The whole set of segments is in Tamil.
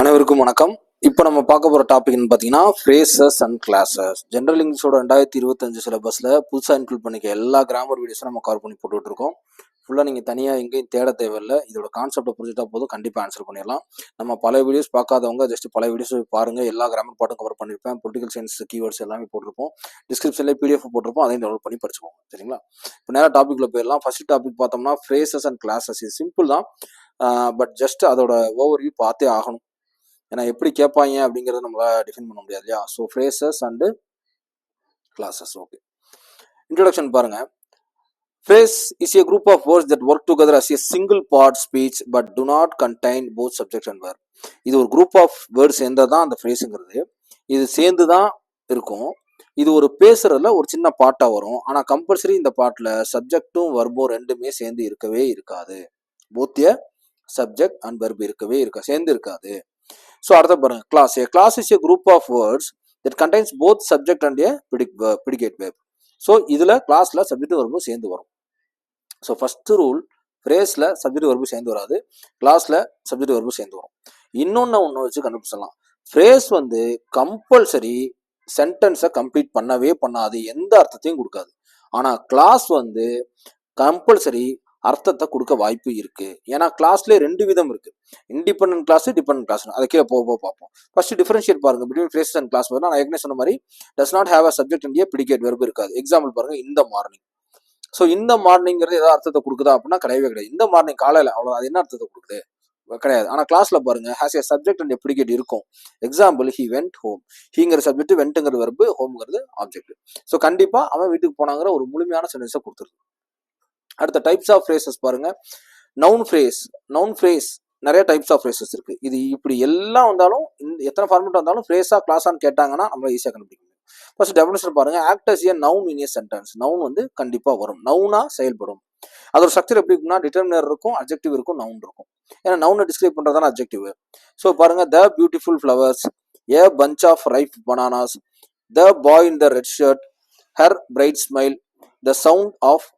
அனைவருக்கும் வணக்கம். இப்போ நம்ம பார்க்க போகிற டாபிக்னு பார்த்தீங்கன்னா ஃப்ரேசஸ் அண்ட் கிளாஸஸ். ஜென்ரல் இங்கிலீஷோட 2025 சிலபஸில் புதுசாக இன்க்ளூட் பண்ணிக்க எல்லா கிராமர் வீடியோஸும் நம்ம கவர் பண்ணி போட்டுட்ருக்கோம். ஃபுல்லாக நீங்கள் தனியாக எங்கேயும் தேட தேவையில்லை. இதோட கான்செப்டை புரிஞ்சுட்டா போதும், கண்டிப்பாக ஆன்சர் பண்ணிடலாம். நம்ம பல வீடியோஸ் பார்க்காதவங்க ஜஸ்ட் பல வீடியோஸ் பாருங்கள். எல்லா கிராமர் பாட்டும் கவர் பண்ணியிருப்பேன். பொலிட்டிக்கல் சயின்ஸ் கீவேர்ட்ஸ் எல்லாமே போட்டிருப்போம். டிஸ்கிரிப்ஷனில் பிடிஎஃப் போட்டிருப்போம், அதையும் டவுன்லோட் பண்ணி படிச்சுக்கோங்க. சரிங்களா? இப்போ நேராக டாப்பிக்கில் போயிடலாம். ஃபர்ஸ்ட் டாபிக் பார்த்தோம்னா ஃப்ரேசஸ் அண்ட் கிளாஸஸ். இது சிம்பிள் தான், பட் ஜஸ்ட் அதோட ஓவர்வியூ பார்த்தே ஆகணும். ஏன்னா எப்படி கேட்பாங்க அப்படிங்கிறத நம்மளால டிஃபைன் பண்ண முடியாது இல்லையா? So phrases and classes. Okay, introduction பாருங்க. Phrase is a group of words that work together as a single part speech but do not contain both subject and verb. இது ஒரு குரூப் ஆஃப் வேர்ட்ஸ் சேர்ந்தது தான் அந்த ஃப்ரேஸுங்கிறது. இது சேர்ந்து தான் இருக்கும். இது ஒரு பேசுறதுல ஒரு சின்ன பாட்டாக வரும். ஆனால் கம்பல்சரி இந்த பாட்டில் சப்ஜெக்டும் வர்பும் ரெண்டுமே சேர்ந்து இருக்கவே இருக்காது. Both a subject and verb இருக்கவே சேர்ந்து இருக்காது. ஸோ அடுத்த பாருங்க, clause. A clause is a group of words that contains both subject and a predicate verb. So இதில் கிளாஸில் சப்ஜெக்ட் வர்பும் சேர்ந்து வரும். ஸோ ஃபர்ஸ்ட் ரூல், ஃப்ரேஸில் சப்ஜெக்ட் வர்பு சேர்ந்து வராது, கிளாஸில் சப்ஜெக்ட் வர்பு சேர்ந்து வரும். ஒன்று வச்சு கண்டுபிடிச்சிடலாம். ஃப்ரேஸ் கம்பல்சரி சென்டென்ஸை கம்ப்ளீட் பண்ணவே பண்ணாது, எந்த அர்த்தத்தையும் கொடுக்காது. ஆனால் கிளாஸ் கம்பல்சரி அர்த்தத்தை கொடுக்க வாய்ப்பு இருக்கு. ஏன்னா கிளாஸ்ல ரெண்டு விதம் இருக்கு, இண்டிபெண்டன்ட் கிளாஸ், டிபெண்டன்ட் கிளாஸ். அதை கீழே போக பார்ப்போம். ஃபர்ஸ்ட் டிஃபரன்ஷியேட் பாருங்க பிட்வீன் ஃப்ரேசஸ் அண்ட் கிளாஸ். நான் ஏற்கனவே சொன்ன மாதிரி does not have a subject and a predicate verb இருக்காது. எக்ஸாம்பிள் பாருங்க, இந்த மார்னிங். ஸோ இந்த மார்னிங்கிறது ஏதாவது அர்த்தத்தை கொடுக்குதா அப்படின்னா கிடையவே கிடையாது. இந்த மார்னிங் காலையில், அவ்வளோ, அது என்ன அர்த்தத்தை கொடுக்குது? கிடையாது. ஆனால் கிளாஸ்ல பாருங்க, has a subject and predicate இருக்கும். Example, he went home. ஹீங்கிற சப்ஜெக்ட், வெண்ட்டுங்கிற வெர்பு, ஹோம்ங்கிறது ஆப்ஜெக்ட். ஸோ கண்டிப்பா அவன் வீட்டுக்கு போனாங்கிற ஒரு முழுமையான சென்டென்ஸை கொடுத்துருக்கு. அடுத்த டைப்ஸ் ஆஃப் ஃப்ரேசஸ் பாருங்க. Noun phrase. நவுன் ஃப்ரேஸ் நிறைய டைப்ஸ் ஆஃப் ஃப்ரேசஸ் இருக்கு. இது இப்படி எல்லாம் வந்தாலும், எத்தனை ஃபார்மேட் வந்தாலும் ஃப்ரேஸா கிளாஸான்னு கேட்டாங்கன்னா நம்மள ஈஸியாக கண்டுபிடிக்க முடியும். ஃபர்ஸ்ட் டெஃபினிஷன் பாருங்க. Act as a noun in a sentence. Noun கண்டிப்பா வரும், நவுனா செயல்படும். அதோட ஸ்ட்ரக்சர் எப்படி இருக்குன்னா, டிட்டர்மினர் இருக்கும், அட்ஜெக்டிவ் இருக்கும், நவுன் இருக்கும். ஏன்னா நவுனை டிஸ்கிரைப் பண்றதான அட்ஜெக்டிவ். ஸோ பாருங்க, the beautiful flowers, a bunch of ripe bananas, the boy in the red shirt, her bright smile, the sound of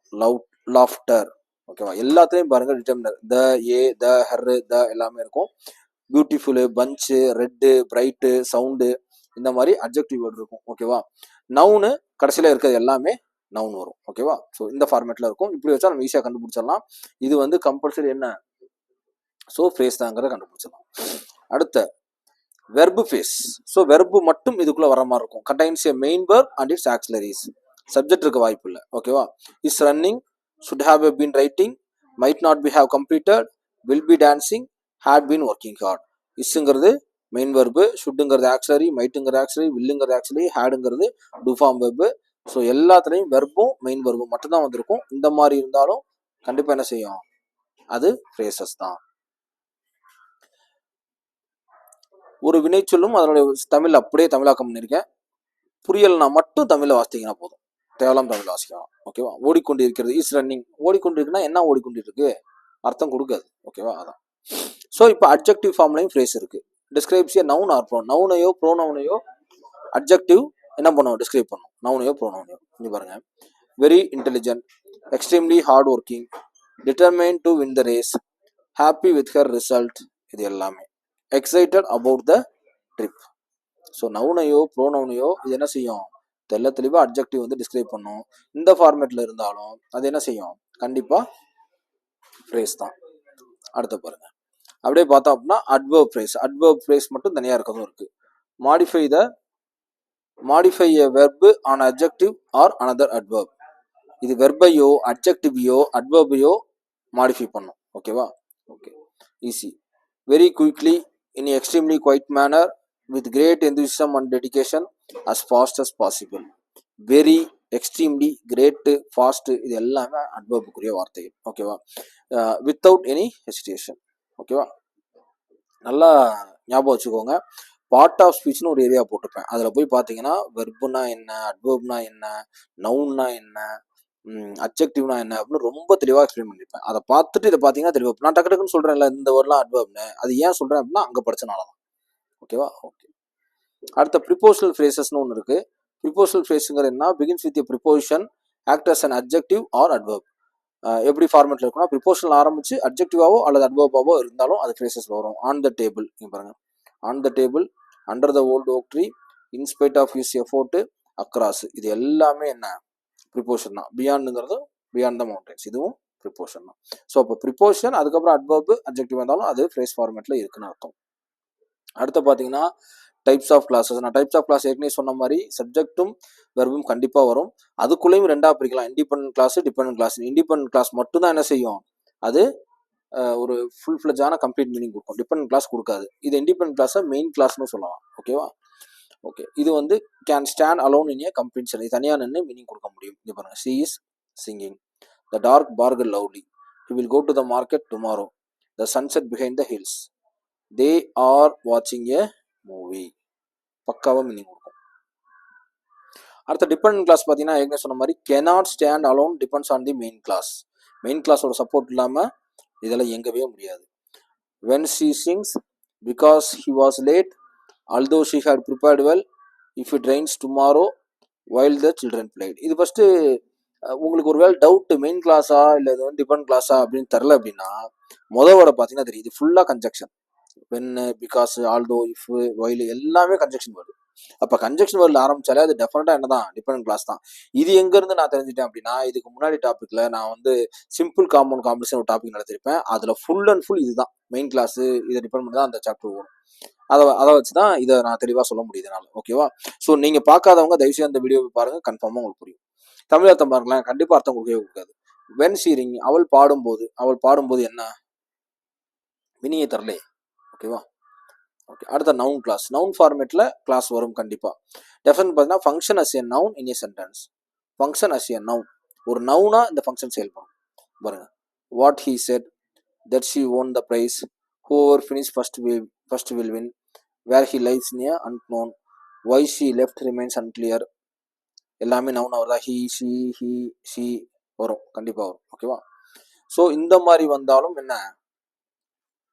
laughter. ஓகேவா? எல்லாத்துலயும் பாருங்க டிட்டர்மினர் த, ஏ, த, ஹர், த எல்லாமே இருக்கும். பியூட்டிஃபுல், பஞ்சு, ரெட்டு, பிரைட்டு, சவுண்டு, இந்த மாதிரி அட்ஜெக்டிவ் வேர்டு இருக்கும். ஓகேவா? நவுனு கடைசியில இருக்கிறது எல்லாமே நவுன் வரும். ஓகேவா? ஸோ இந்த ஃபார்மேட்ல இருக்கும். இப்படி வச்சா நம்ம ஈஸியாக கண்டுபிடிச்சிடலாம். இது கம்பல்சரி என்ன? ஸோ ஃப்ரேஸ் தாங்கிறத கண்டுபிடிச்சிடலாம். அடுத்த வெர்பு ஃபேஸ். ஸோ வெர்பு மட்டும் இதுக்குள்ள வர மாதிரி இருக்கும். Contains A main verb and it's ஆக்சிலரிஸ். Subject இருக்க வாய்ப்பு இல்லை. ஓகேவா? Is running, should have been writing, might not be have completed, will be dancing, had been working hard. இஸ்ங்கிறது மெயின் வெர்பு, ஷுட்டுங்கிறது ஆக்சிலரி, மைட்டுங்கிறது ஆக்சிலரி, வில்லுங்கிறது ஆக்சிலரி, ஹேடுங்கிறது டூ ஃபார்ம் வெர்பு. ஸோ எல்லாத்துலேயும் வெர்பும் மெயின் வெர்பும் மட்டும்தான் வந்திருக்கும். இந்த மாதிரி இருந்தாலும் கண்டிப்பாக என்ன செய்யும்? அது ஃப்ரேசஸ் தான். ஒரு வினை சொல்லும் அதனுடைய தமிழ் அப்படியே தமிழாக்கம் பண்ணியிருக்கேன். புரியல்னா மட்டும் தமிழில் வாசித்தீங்கன்னா போதும், தேவலாம் தமிழ் வாசிக்கலாம். ஓகேவா? ஓடிக்கொண்டிருக்கிறது, இஸ் ரன்னிங். ஓடிக்கொண்டிருக்குன்னா என்ன ஓடிக்கொண்டிருக்கு? அர்த்தம் கொடுக்காது. ஓகேவா? அதான். ஸோ இப்போ அட்ஜெக்டிவ் ஃபார்ம்லையும் ஃப்ரேஸ் இருக்கு. Describes a noun or pronoun. நவுனையோ ப்ரோனவுனையோ அட்ஜெக்டிவ் என்ன பண்ணும்? டிஸ்கிரைப் பண்ணும். நவுனையோ ப்ரோனவுனையோ. இங்க பாருங்க, very intelligent, extremely hard working, determine to win the race, happy with her result. இது எல்லாமே excited about the trip. So நவுனையோ ப்ரோனவுனையோ இது என்ன செய்யும்? தெளிவாக அட்ஜெக்டிவ் டிஸ்கிரைப் பண்ணும். இந்த ஃபார்மேட்ல இருந்தாலும் அது என்ன செய்யும்? கண்டிப்பா ஃப்ரேஸ் தான். அடுத்த பாருங்க, அப்படியே பார்த்தோம் அப்படின்னா அட்வர்ப் ஃப்ரேஸ். அட்வர்ப் ஃப்ரேஸ் மட்டும் தனியாக இருக்கிறதும் இருக்கு. Modify a verb or adjective or another adverb. இது வெர்பையோ அட்ஜெக்டிவையோ அட்வர்பையோ மாடிஃபை பண்ணும். ஓகேவா? Okay, easy. Very quickly, in extremely quiet manner, with great enthusiasm and dedication, as fast as possible. Very, extremely, great, fast, இது எல்லாமே அட்வர்புக்குரிய வார்த்தைகள். ஓகேவா? Without any hesitation. ஓகேவா? நல்லா ஞாபகம் வச்சுக்கோங்க. பார்ட் ஆஃப் ஸ்பீச்னு ஒரு ஏரியா போட்டிருப்பேன். அதில் போய் பார்த்தீங்கன்னா வெர்புனா என்ன, அட்வர்ப்னா என்ன, நவுன்னா என்ன, அட்ஜெக்டிவ்னா என்ன அப்படின்னு ரொம்ப தெளிவாக எக்ஸ்பிளைன் பண்ணியிருப்பேன். அதை பார்த்துட்டு இதை பார்த்தீங்கன்னா தெளிவாக, நான் டக்கு டக்குன்னு சொல்கிறேன்ல இந்த வேர்ட்லாம் அட்வர்ப்னு, அது ஏன் சொல்கிறேன் அப்படின்னா அங்கே படிச்சனால தான். ஓகேவா? ஓகே. அடுத்த ப்ரிப்போஷனல் ஃப்ரேசஸ்னு ஒன்று இருக்கு. ப்ரிப்போஷனல் ஃப்ரேஸுங்கிறது என்ன? Begins with preposition, act as an adjective or adverb. எப்படி ஃபார்மேட்ல இருக்குன்னா, ப்ரிப்போஷனல் ஆரம்பிச்சு அட்ஜெக்டிவாவோ அல்லது அட்வர்பாவோ இருந்தாலும் அது ஃப்ரேசஸ்ல வரும். ஆன் த டேபிள், இங்க பாருங்க, on the table, under the old oak tree, in spite of his effort, across. இது எல்லாமே என்ன ப்ரிப்போஷன் தான். பியாண்டுங்கிறது பியாண்ட் த மவுண்டன்ஸ், இதுவும் ப்ரிப்போஷன் தான். ஸோ அப்போ ப்ரிப்போஷன் அதுக்கப்புறம் அட்வர்ப் அட்ஜெக்டிவ் வந்தாலும் அது ஃப்ரேஸ் ஃபார்மேட்டில் இருக்குன்னு அர்த்தம். அடுத்து பார்த்தீங்கன்னா டைப்ஸ் ஆஃப் கிளாஸஸ். நான் டைப்ஸ் ஆஃப் கிளாஸ் ஏற்கனவே சொன்ன மாதிரி சப்ஜெக்டும் வெர்பும் கண்டிப்பாக வரும். அதுக்குள்ளேயும் ரெண்டாக பிரிக்கலாம், independent class, dependent class. Independent class மட்டும் தான் என்ன செய்யும், அது ஒரு ஃபுல் ஃப்ளெஜான கம்ப்ளீட் மீனிங் கொடுக்கும். டிபெண்டன்ட் கிளாஸ் கொடுக்காது. இது இண்டிபெண்டன்ட் கிளாஸை மெயின் கிளாஸ்னு சொல்லலாம். ஓகேவா? ஓகே, இது வந்து can stand alone in a complete sentence. தனியாக நின்று மீனிங் கொடுக்க முடியும். இங்கே பாருங்க, she is singing, the dark parcel lovely, he will go to the market tomorrow, the sunset behind the hills, they are வாட்சிங் ஏ மூவி. பக்காவாக மீனிங் கொடுக்கும். அடுத்த டிபெண்டன்ட் கிளாஸ் பார்த்தீங்கன்னா ஏற்கனவே சொன்ன மாதிரி cannot stand alone depends on the main class. Main கிளாஸோட சப்போர்ட் இல்லாமல் இதெல்லாம் இயங்கவே முடியாது. when she sings because he was late although she had prepared well, if it rains tomorrow while the children played. இது ஃபஸ்ட்டு உங்களுக்கு ஒரு வேலை டவுட்டு, மெயின் கிளாஸா இல்லை இது வந்து டிபெண்ட் கிளாஸா அப்படின்னு தெரில அப்படின்னா முதவோட பார்த்தீங்கன்னா தெரியும். இது ஃபுல்லாக conjunction. when, because, although, if, while எல்லாமே கன்ஜெக்ஷன் வருது. அப்போ கன்ஜெக்ஷன் வேர்டில் ஆரம்பிச்சாலே அது டெஃபினட்டாக என்னதான், டிபெண்டன்ட் கிளாஸ் தான். இது எங்கேருந்து நான் தெரிஞ்சுட்டேன் அப்படின்னா, இதுக்கு முன்னாடி டாப்பிக்கில் நான் வந்து சிம்பிள் காம்பவுண்ட் காம்ப்ளெக்ஸ் ஒரு டாபிக் நடத்திருப்பேன். அதில் ஃபுல் அண்ட் ஃபுல் இதுதான் மெயின் கிளாஸ், இதை டிபெண்ட் பண்ணி தான் அந்த சாப்டர் வரும். அதை வச்சு தான் இதை நான் தெளிவாக சொல்ல முடியுது என்னால். ஓகேவா? ஸோ நீங்கள் பார்க்காதவங்க தயவுசெய்து அந்த வீடியோவை பாருங்கள், கன்ஃபார்மாக உங்களுக்கு புரியும். தமிழ் அர்த்தம் பாருங்களேன், கண்டிப்பாக அர்த்தம் கொடுக்கவே கொடுக்காது. வென் ஷீரிங், அவள் பாடும்போது என்ன மீனிங்கே தரலே. ஓகேவா? ஓகே, அடுத்த நவுன் கிளாஸ். நவுன் ஃபார்மேட்டில் கிளாஸ் வரும் கண்டிப்பாக. டெஃபினட் பார்த்தீங்கன்னா function as a noun in a sentence. Function as a noun, ஒரு நவுனாக இந்த ஃபங்க்ஷன் செயல்படும். பாருங்க, what he said, that she won the prize, whoever finish first will win, where he lives in a unknown, why she left remains unclear. எல்லாமே நவுனாக வருதா? ஹீ, ஷி வரும், கண்டிப்பாக வரும். ஓகேவா? ஸோ இந்த மாதிரி வந்தாலும் என்ன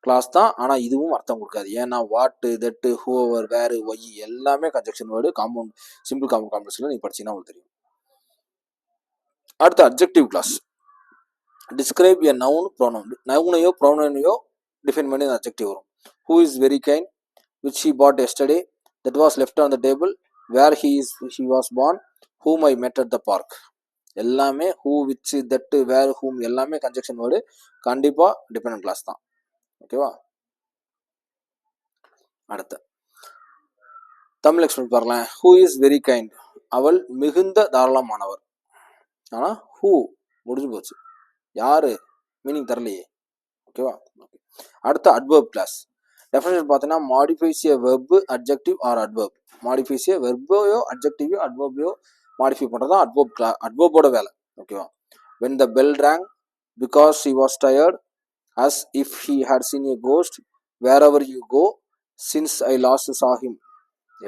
கிளாஸ் தான். ஆனால் இதுவும் அர்த்தம் கொடுக்காது. ஏன்னா வாட்டு, தட்டு, ஹூவர், வேறு, ஒய் எல்லாமே conjunction word. Compound, simple compound காம்ப்ளெக்ஸில் நீங்கள் படிச்சீங்கன்னா உங்களுக்கு தெரியும். அடுத்து adjective clause. Describe a noun pronoun. நவுனையோ ப்ரோனவுனையோ டிஃபைன் பண்ணி அட்ஜெக்டிவ் வரும். Who is very kind, which he bought yesterday, that was left on the table, where he was born, whom I met at the park. எல்லாமே who, which, that, where, whom எல்லாமே கன்ஜெக்ஷன் வேர்டு. கண்டிப்பாக டிபெண்டன்ட் கிளாஸ் தான். ஓகேவா? அடுத்த தமிழ் எக்ஸ்பிரஸ் பாருங்களேன். ஹூ இஸ் வெரி கைண்ட், அவள் மிகுந்த தாராளமானவர். ஆனால் ஹூ முடிஞ்சு போச்சு, யாரு மீனிங் தரலையே. ஓகேவா? அடுத்த அட்வர்ப் கிளாஸ். டெஃபினேஷன் பார்த்தீங்கன்னா modifies a verb, adjective or adverb. Modifies a வெர்பையோ அட்ஜெக்டிவையோ அட்வர்பையோ மாடிஃபை பண்ணுறது தான் அட்வர்ப் கிளாஸ், அட்வர்போட வேலை. ஓகேவா? when the bell rang because he was tired, as if he had seen a ghost, wherever you go, since I last saw him.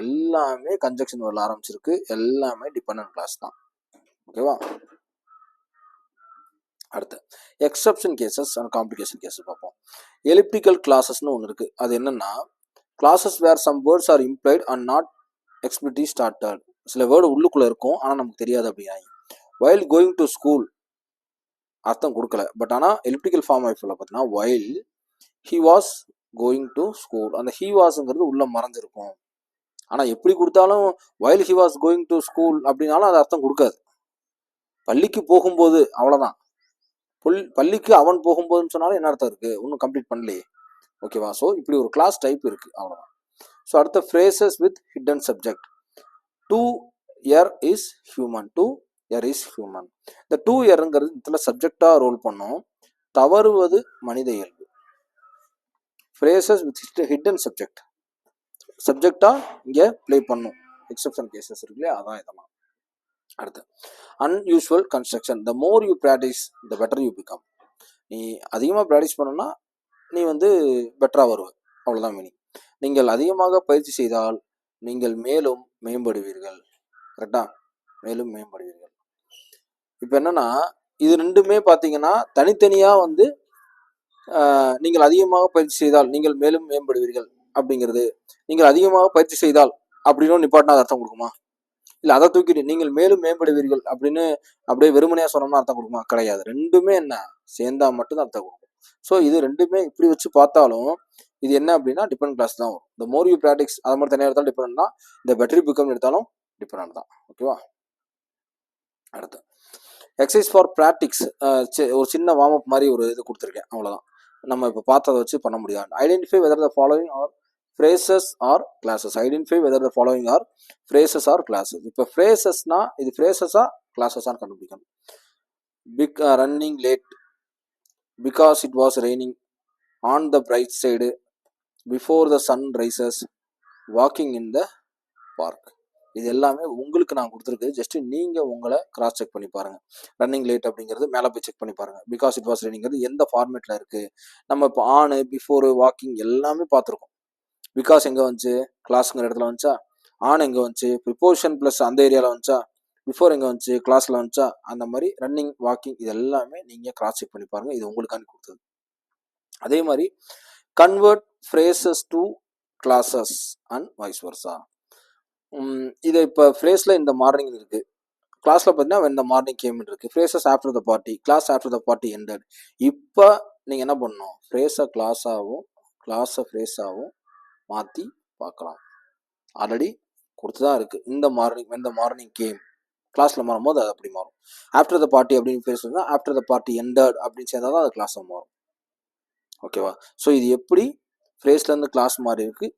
எல்லாமே கன்ஜெக்ஷன் வேர்டில் ஆரம்பிச்சிருக்கு. எல்லாமே டிபெண்டன்ட் கிளாஸ் தான். ஓகேவா? அடுத்து exception cases and complication cases பார்ப்போம். எலிப்டிக்கல் கிளாஸஸ்னு ஒன்று இருக்குது. அது என்னன்னா clauses where some words are implied and not explicitly stated. சில வேர்டு உள்ளுக்குள்ளே இருக்கும் ஆனால் நமக்கு தெரியாது அப்படிங்கிறாங்க. வைல் கோயிங் டு ஸ்கூல் அர்த்தம் கொடுக்கல, பட் ஆனால் எலிப்டிக்கல் ஃபார்ம் ஆஃபில் பார்த்தீங்கன்னா while he was going to school, அந்த ஹி வாஸ்ங்கிறது உள்ள மறைஞ்சிருக்கும். ஆனால் எப்படி கொடுத்தாலும் while he was going to school அப்படின்னாலும் அது அர்த்தம் கொடுக்காது. பள்ளிக்கு போகும்போது அவ்வளோதான். பள்ளிக்கு அவன் போகும்போதுன்னு சொன்னாலும் என்ன அர்த்தம் இருக்குது, இன்னும் கம்ப்ளீட் பண்ணலையே. ஓகேவா? ஸோ இப்படி ஒரு கிளாஸ் டைப் இருக்குது, அவ்வளோதான். ஸோ அடுத்த phrases with hidden subject. To err is human, to err is human. இந்த டு எர்ங்கிறது இதில் சப்ஜெக்டாக ரோல் பண்ணும். தவறுவது மனித இயல்பு. ஃப்ரேசஸ் வித் ஹிடன் சப்ஜெக்ட், சப்ஜெக்டாக இங்கே ப்ளே பண்ணும். எக்ஸப்ஷன் கேசஸ் இருக்குல்லையே, அதான் இதெல்லாம். அடுத்து unusual construction. The more you practice the better you become. நீ அதிகமாக ப்ராக்டிஸ் பண்ணணும்னா நீ வந்து பெட்டராக வருவ, அவ்வளோதான் மீனிங். நீங்கள் அதிகமாக பயிற்சி செய்தால் நீங்கள் மேலும் மேம்படுவீர்கள். கரெக்டா? மேலும் மேம்படுவீர்கள். இப்போ என்னன்னா இது ரெண்டுமே பார்த்தீங்கன்னா தனித்தனியாக வந்து நீங்கள் அதிகமாக பயிற்சி செய்தால் நீங்கள் மேலும் மேம்படுவீர்கள் அப்படிங்கிறது, நீங்கள் அதிகமாக பயிற்சி செய்தால் அப்படின்னு நிப்பாட்டினா அர்த்தம் கொடுக்குமா? இல்லை அதை தூக்கிட்டு நீங்கள் மேலும் மேம்படுவீர்கள் அப்படின்னு அப்படியே வெறுமனையாக சொன்னோம்னா அர்த்தம் கொடுக்குமா? கிடையாது. ரெண்டுமே என்ன சேர்ந்தா மட்டும்தான் அர்த்தம் கொடுக்கும். ஸோ இது ரெண்டுமே இப்படி வச்சு பார்த்தாலும் இது என்ன அப்படின்னா டிபெண்ட் கிளாஸ் தான் வரும். இந்த மோர் யூ ப்ராக்டிஸ் அது மாதிரி தனியாக எடுத்தாலும் டிபெண்ட் தான், இந்த பெட்டர் பிகம் எடுத்தாலும் டிபெண்ட் தான். ஓகேவா? அடுத்து எக்ஸசைஸ் ஃபார் ப்ராக்டிக்ஸ், ஒரு சின்ன வார்ம் அப் மாதிரி ஒரு இது கொடுத்துருக்கேன், அவ்வளோதான். நம்ம இப்போ பார்த்ததை வச்சு பண்ண முடியாது. Identify whether the following are phrases or clauses. Identify whether the following are phrases or clauses. இப்போ ஃப்ரேசஸ்னா இது ஃப்ரேசஸா கிளாஸஸான்னு கண்டுபிடிக்கணும். Running late, because it was raining, on the bright side, before the sun rises, walking in the park. இது எல்லாமே உங்களுக்கு நான் கொடுத்துருக்கு. ஜஸ்ட் நீங்கள் உங்களை கிராஸ் செக் பண்ணி பாருங்கள். ரன்னிங் லேட் அப்படிங்கிறது மேலே போய் செக் பண்ணி பாருங்கள். பிகாஸ் இட் வாஸ் ரெய்னிங்கிறது எந்த ஃபார்மேட்டில் இருக்குது. நம்ம இப்போ ஆனு, பிஃபோரு, வாக்கிங் எல்லாமே பார்த்துருக்கோம். பிகாஸ் எங்கே வந்துச்சு, கிளாஸுங்கிற இடத்துல வந்துச்சா. ஆன் எங்கே வந்துச்சு, ப்ரிப்போசிஷன் ப்ளஸ் அந்த ஏரியாவில் வந்துச்சா. பிஃபோர் எங்கே வந்துச்சு, கிளாஸில் வந்துச்சா. அந்த மாதிரி ரன்னிங், வாக்கிங் இது எல்லாமே நீங்கள் கிராஸ் செக் பண்ணி பாருங்கள். இது உங்களுக்காண்டி கொடுத்தது. அதே மாதிரி convert phrases to classes and vice versa. இது இப்போ ஃப்ரேஸில் இந்த மார்னிங் இருக்குது, கிளாஸில் பார்த்தீங்கன்னா இந்த மார்னிங் கேம்னு இருக்குது. Phrases after the party, clause after the party ended. இப்போ நீங்கள் என்ன பண்ணணும், ஃப்ரேஸை கிளாஸாகவும் கிளாஸை ஃப்ரேஸாகவும் மாற்றி பார்க்கலாம். ஆல்ரெடி கொடுத்து தான் இருக்குது. இந்த மார்னிங் கேம் கிளாஸில் மாறும்போது அது அப்படி மாறும். ஆஃப்டர் த பார்ட்டி அப்படின்னு ஃப்ரேஸ் இருந்தால் ஆஃப்டர் த பார்ட்டி எண்டட் அப்படின்னு சேர்ந்தால் தான் அது கிளாஸாக மாறும். ஓகேவா? ஸோ இது எப்படி ஃப்ரேஸ்லேருந்து கிளாஸ் மாறி இருக்குது,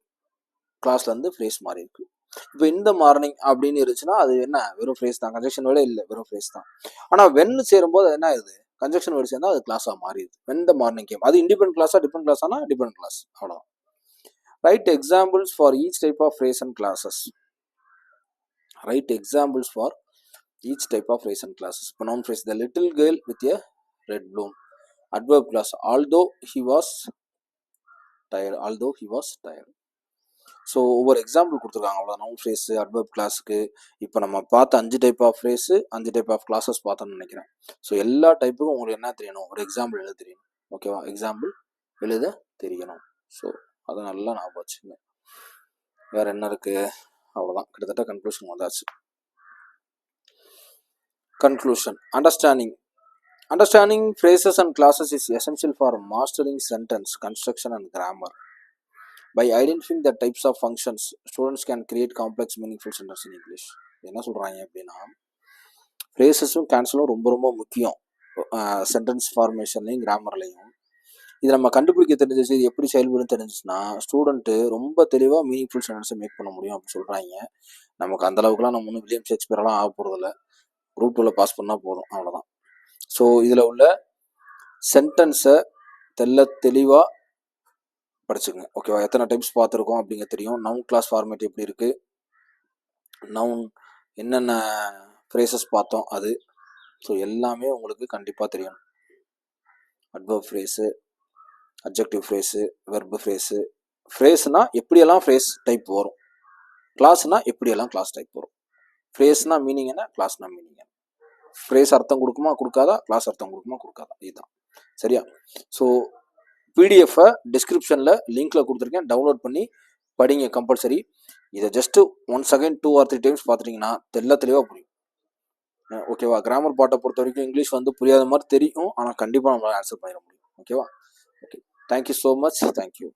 கிளாஸ்லேருந்து ஃப்ரேஸ் மாறி இருக்குது. இப்போ இந்த மார்னிங் அப்படின்னு இருந்துச்சுன்னா அது என்ன, வெறும் ஃப்ரேஸ் தான், கன்ஜெக்ஷன் வேர்டே இல்லை, வெறும் ஃப்ரேஸ் தான். ஆனால் வென்னு சேரும்போது என்ன ஆகுது, கன்ஜெக்ஷன் வேர்டு சேர்ந்தால் அது கிளாஸாக மாறிடுது. வென் த மார்னிங் கேம் அது இண்டிபெண்ட் கிளாஸாக டிபெண்ட் கிளாஸானா டிபெண்ட் கிளாஸ், அவ்வளோதான். Write examples for each type of phrase and clauses. Write examples for each type of phrase and clauses. இப்போ noun phrase, the little girl with a red bloom. Adverb clause, although he was tired. ஸோ ஒவ்வொரு எக்ஸாம்பிள் கொடுத்துருக்காங்க, அவ்வளோ நவுன் ஃப்ரேஸு, அட்வர்ப் கிளாஸுக்கு. இப்போ நம்ம பார்த்த 5 type of phrase, 5 type of clauses பார்த்தோம்னு நினைக்கிறேன். ஸோ எல்லா டைப்புக்கும் உங்களுக்கு என்ன தெரியணும், ஒரு எக்ஸாம்பிள் எழுத தெரியணும். ஓகேவா? எக்ஸாம்பிள் எழுத தெரியணும். ஸோ அதை நல்லா ஞாபகம் வச்சுங்க. வேறு என்ன இருக்குது, அவ்வளோதான். கிட்டத்தட்ட கன்க்ளூஷன் வந்தாச்சு. Conclusion. Understanding phrases and classes is essential for mastering sentence construction and grammar. By identifying the types of functions, students can create complex, meaningful sentences in English. என்ன சொல்கிறாங்க அப்படின்னா, ஃப்ரேசஸும் கேன்சலும் ரொம்ப ரொம்ப முக்கியம் சென்டென்ஸ் ஃபார்மேஷன்லையும் கிராமர்லையும். இது நம்ம கண்டுபிடிக்க தெரிஞ்சிச்சு, இது எப்படி செயல்படும் தெரிஞ்சிச்சுன்னா ஸ்டூடெண்ட்டு ரொம்ப தெளிவாக மீனிங்ஃபுல் சென்டென்ஸை மேக் பண்ண முடியும் அப்படின்னு சொல்கிறாங்க. நமக்கு அந்தளவுக்குலாம் நம்ம ஒன்றும் வில்லியம் ஷேக்ஸ்பியரெல்லாம் ஆக போகிறதில்ல. குரூப் 2ல பாஸ் பண்ணால் போதும், அவ்வளோதான். ஸோ இதில் உள்ள சென்டென்ஸை தெளிவாக படிச்சுக்கங்க. ஓகேவா? எத்தனை டைப்ஸ் பார்த்துருக்கோம் அப்படிங்க தெரியும். நவுன் கிளாஸ் ஃபார்மேட் எப்படி இருக்குது, நவுன் என்னென்ன ஃப்ரேசஸ் பார்த்தோம் அது. ஸோ எல்லாமே உங்களுக்கு கண்டிப்பாக தெரியணும். Adverb phrase, adjective phrase, verb phrase. ஃப்ரேஸ்னால் எப்படியெல்லாம் ஃப்ரேஸ் டைப் வரும், கிளாஸ்னால் எப்படியெல்லாம் கிளாஸ் டைப் வரும். ஃப்ரேஸ்னால் மீனிங் என்ன, கிளாஸ்னால் மீனிங் என்ன. ஃப்ரேஸ் அர்த்தம் கொடுக்குமா கொடுக்காதா, கிளாஸ் அர்த்தம் கொடுக்குமா கொடுக்காதா, இதுதான். சரியா? ஸோ பிடிஎஃபை டிஸ்கிரிப்ஷனில் லிங்க்கில் கொடுத்துருக்கேன், டவுன்லோட் பண்ணி படிங்க கம்பல்சரி. இதை ஜஸ்ட்டு 1 செகண்ட் 2 or 3 டைம்ஸ் பார்த்துட்டிங்கன்னா தெளிவாக புரியும். ஓகேவா? கிராமர் பாட்டை பொறுத்த வரைக்கும் இங்கிலீஷ் புரியாத மாதிரி தெரியும், ஆனால் கண்டிப்பாக நம்மளால் ஆன்சர் பண்ணிட முடியும். ஓகேவா? Okay, thank you so much. Thank you.